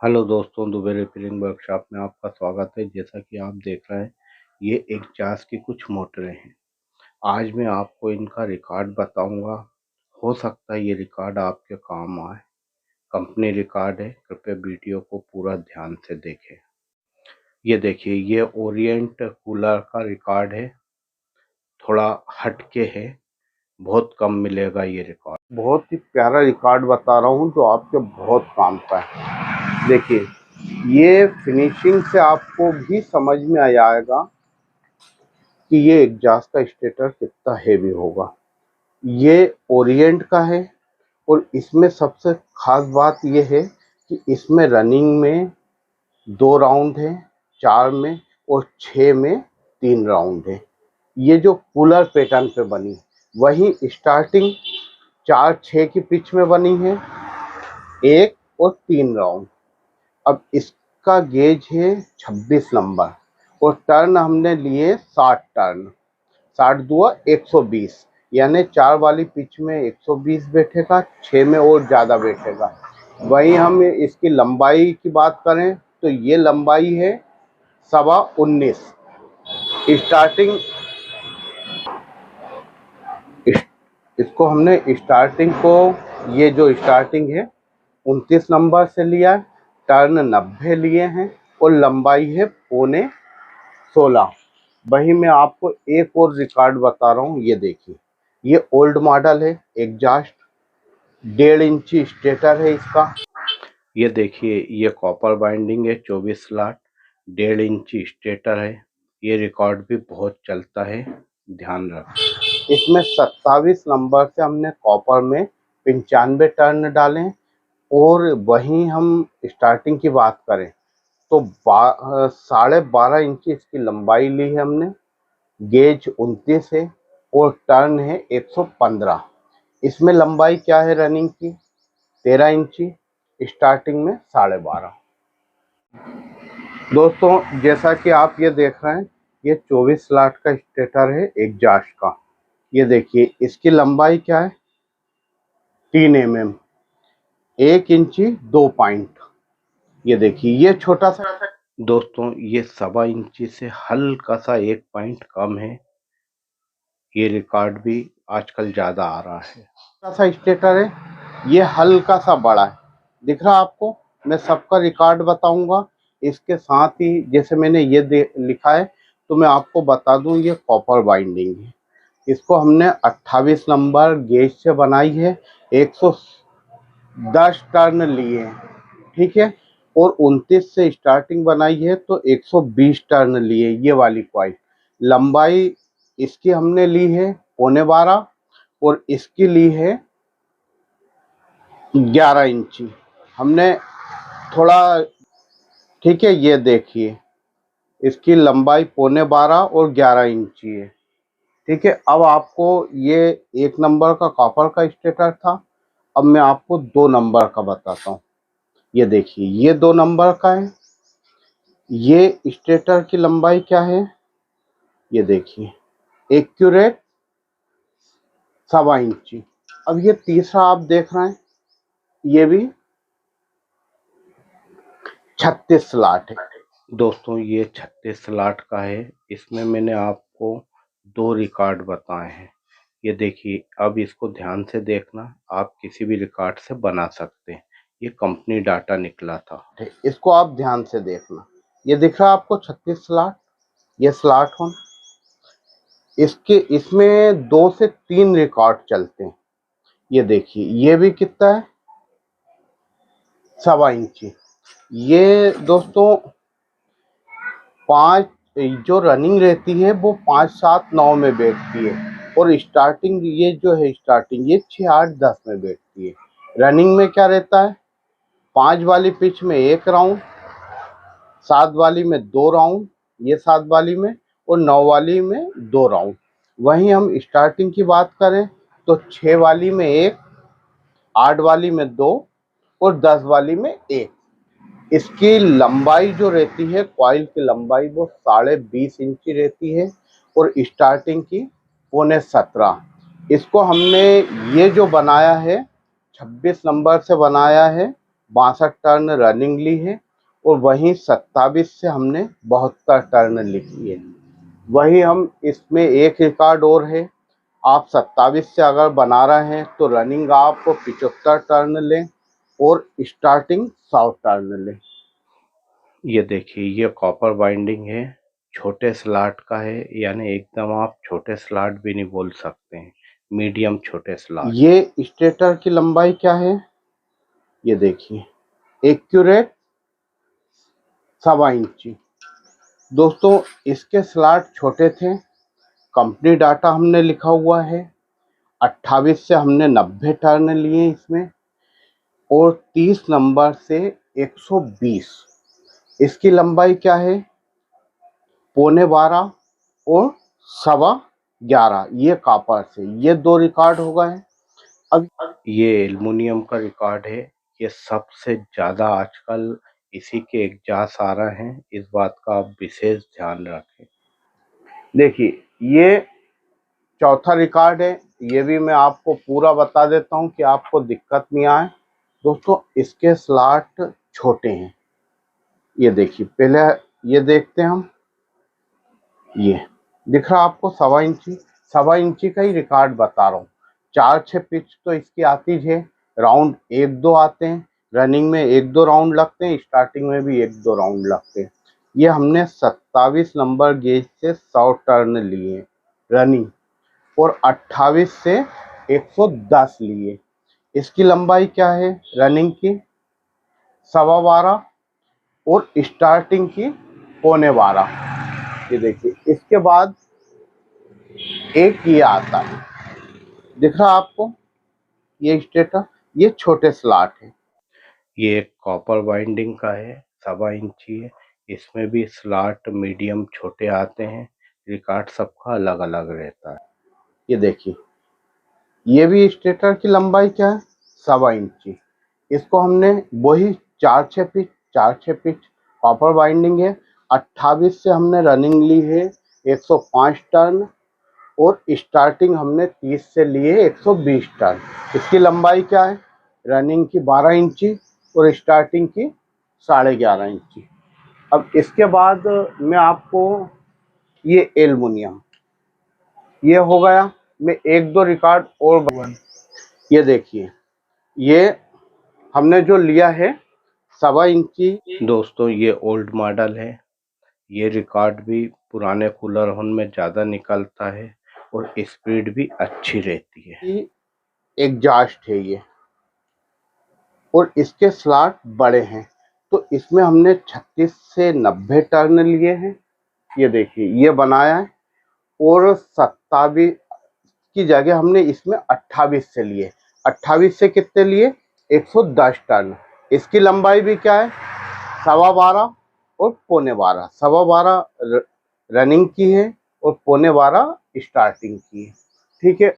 Hello दोस्तों, Dubey repairing workshop में आपका स्वागत है। जैसा कि आप देख रहे हैं, ये एक जास की कुछ मोटरें हैं। आज मैं आपको इनका रिकॉर्ड बताऊंगा। हो सकता है ये रिकॉर्ड आपके काम आए। कंपनी रिकॉर्ड है, कृपया वीडियो को पूरा ध्यान से देखें। ये देखिए, ये ओरिएंट कूलर का रिकॉर्ड है। थोड़ा हटके है, बहुत कम मिलेगा ये रिकॉर्ड। बहुत ही प्यारा रिकॉर्ड बता रहा हूँ जो आपके बहुत काम का है। देखिए, ये फिनिशिंग से आपको भी समझ में आ जाएगा कि ये एग्जॉस्ट का स्टेटर कितना हेवी होगा। ये ओरिएंट का है और इसमें सबसे खास बात ये है कि इसमें रनिंग में 2 राउंड है, 4 में और 6 में 3 राउंड है। ये जो कूलर पैटर्न पे बनी, वही स्टार्टिंग 4-6 की पिच में बनी है, 1 और 3 राउंड। अब इसका गेज है 26 नंबर और टर्न हमने लिए 60 टर्न। 60 दुआ 120, यानी 4 वाली पिच में 120 बैठेगा, 6 में और ज़्यादा बैठेगा। वहीं हम इसकी लंबाई की बात करें तो ये लंबाई है 19.25। स्टार्टिंग इसको हमने स्टार्टिंग को, ये जो स्टार्टिंग है 29 नंबर से लिया, टर्न 90 लिए हैं और लंबाई है 15.16। वही मैं आपको एक और रिकॉर्ड बता रहा हूँ। ये देखिए, ये ओल्ड मॉडल है, एग्जॉस्ट 1.5 इंची स्टेटर है इसका। ये देखिए, ये कॉपर बाइंडिंग है, 24 स्लॉट, 1.5 इंची स्टेटर है। ये रिकॉर्ड भी बहुत चलता है, ध्यान रखें। इसमें 27 नंबर से हमने कॉपर में 95 टर्न डालें और वहीं हम स्टार्टिंग की बात करें तो 12.5 इंची इसकी लंबाई ली है हमने। गेज 29 है और टर्न है 115। इसमें लंबाई क्या है रनिंग की? 13 इंची, स्टार्टिंग में 12.5। दोस्तों, जैसा कि आप ये देख रहे हैं, ये 24 स्लॉट का स्टेटर है एग्जॉस्ट का। ये देखिए, इसकी लंबाई क्या है? 3 mm, 1 इंची 2 पॉइंट। ये देखिए, ये छोटा सा दोस्तों, ये 1.25 इंची से हल्का सा 1 पॉइंट कम है। ये रिकॉर्ड भी आजकल ज़्यादा आ रहा है। छोटा सा स्टेटर है, ये हल्का सा बड़ा है, दिख रहा आपको? मैं सबका रिकॉर्ड बताऊंगा। इसके साथ ही जैसे मैंने ये लिखा है तो मैं आपको बता दूं, ये कॉपर बाइंडिंग है। इसको हमने 28 नंबर गेज से बनाई है, 110 टर्न लिए हैं, ठीक है। और 29 से स्टार्टिंग बनाई है तो 120 टर्न लिए। ये वाली कॉइल लंबाई इसकी हमने ली है 12.25 और इसकी ली है 11 इंची हमने थोड़ा, ठीक है। ये देखिए, इसकी लंबाई 12.25 और 11 इंची है, ठीक है। अब आपको ये 1 नंबर का कॉपर का स्टेटर था, अब मैं आपको 2 नंबर का बताता हूँ। ये देखिए, ये 2 नंबर का है। ये स्टेटर की लंबाई क्या है? ये देखिए, एक्यूरेट 1.25 इंची। अब ये तीसरा आप देख रहे हैं, ये भी 36 स्लॉट है। दोस्तों, ये 36 स्लॉट का है। इसमें मैंने आपको 2 रिकॉर्ड बताए हैं। ये देखिए, अब इसको ध्यान से देखना, आप किसी भी रिकॉर्ड से बना सकते हैं। ये कंपनी डाटा निकला था, इसको आप ध्यान से देखना। ये दिख रहा है आपको 36 स्लॉट, ये स्लॉट होन। इसमें 2 से 3 रिकॉर्ड चलते हैं। ये देखिए, ये भी कितना है? 1.25 इंची। ये दोस्तों 5 जो रनिंग रहती है वो 5, 7, 9 में बैठती है और स्टार्टिंग ये जो है स्टार्टिंग ये 6, 8, 10 में बैठती है। रनिंग में क्या रहता है? 5 वाली पिच में 1 राउंड, 7 वाली में 2 राउंड, ये 7 वाली में, और 9 वाली में 2 राउंड। वहीं हम स्टार्टिंग की बात करें तो 6 वाली में 1, 8 वाली में 2 और 10 वाली में 1। इसकी लंबाई जो रहती है, कॉइल की लंबाई, वो 20.5 इंची रहती है और स्टार्टिंग की 17.25। इसको हमने ये जो बनाया है 26 नंबर से बनाया है, 62 टर्न रनिंग ली है और वहीं 27 से हमने 72 टर्न लिखी है। वही हम इसमें एक रिकॉर्ड और है, आप 27 से अगर बना रहे हैं तो रनिंग आप 75 टर्न लें और स्टार्टिंग 100 टर्न लें। ये देखिए, ये कॉपर बाइंडिंग है, छोटे स्लॉट का है, यानी एकदम आप छोटे स्लॉट भी नहीं बोल सकते हैं, मीडियम छोटे स्लॉट। ये स्टेटर की लंबाई क्या है, ये देखिए, एक्यूरेट 1.25 इंची। दोस्तों इसके स्लॉट छोटे थे, कंपनी डाटा हमने लिखा हुआ है, 28 से हमने 90 टर्न लिए इसमें और 30 नंबर से 120। इसकी लंबाई क्या है, 11.25 और 11.25। ये कॉपर से, ये 2 रिकॉर्ड हो गए। अब ये एल्युमिनियम का रिकॉर्ड है, ये सबसे ज़्यादा आजकल इसी के एग्जास्ट आ रहे हैं, इस बात का आप विशेष ध्यान रखें। देखिए ये चौथा रिकॉर्ड है, ये भी मैं आपको पूरा बता देता हूँ कि आपको दिक्कत नहीं आए। दोस्तों इसके स्लॉट छोटे हैं, ये देखिए, पहले ये देखते हैं हम, ये दिख रहा आपको 1.25 इंची का ही रिकॉर्ड बता रहा हूँ। 4-6 पिच तो इसकी आती है, राउंड 1-2 आते हैं, रनिंग में 1-2 राउंड लगते हैं, स्टार्टिंग में भी 1-2 राउंड लगते हैं। ये हमने 27 नंबर गेज से 100 टर्न लिए रनिंग और 28 से 110 लिए। इसकी लंबाई क्या है रनिंग की, 12.25 और स्टार्टिंग की 11.25। ये देखिए, इसके बाद एक ये आता है, दिख रहा आपको, ये स्टेटर, ये छोटे स्लॉट है। ये कॉपर बाइंडिंग का है, 1.25 इंची है, इसमें भी स्लॉट मीडियम छोटे आते हैं, रिकॉर्ड सबका अलग अलग रहता है। ये देखिए, ये भी स्टेटर की लंबाई क्या है, 1.25 इंची। इसको हमने वही 4-6 पिच कॉपर बाइंडिंग है, 28 से हमने रनिंग ली है 105 टर्न और स्टार्टिंग हमने 30 से लिए 120 टर्न। इसकी लंबाई क्या है, रनिंग की 12 इंची और स्टार्टिंग की 11.5 इंची। अब इसके बाद मैं आपको, ये एल्युमिनियम, ये हो गया। मैं 1-2 रिकॉर्ड और, ये देखिए, ये हमने जो लिया है 1.25 इंची। दोस्तों ये ओल्ड मॉडल है, ये रिकॉर्ड भी पुराने कूलर होन में ज़्यादा निकलता है और स्पीड भी अच्छी रहती है। एग्जॉस्ट है ये और इसके स्लॉट बड़े हैं, तो इसमें हमने 36 से 90 टर्न लिए हैं। ये देखिए, ये बनाया है और 27 की जगह हमने इसमें 28 से लिए, 28 से कितने लिए, 110 टर्न। इसकी लंबाई भी क्या है, 12.25 और 12.25। 12.25 रनिंग की है और 12.25 स्टार्टिंग की है। ठीक है,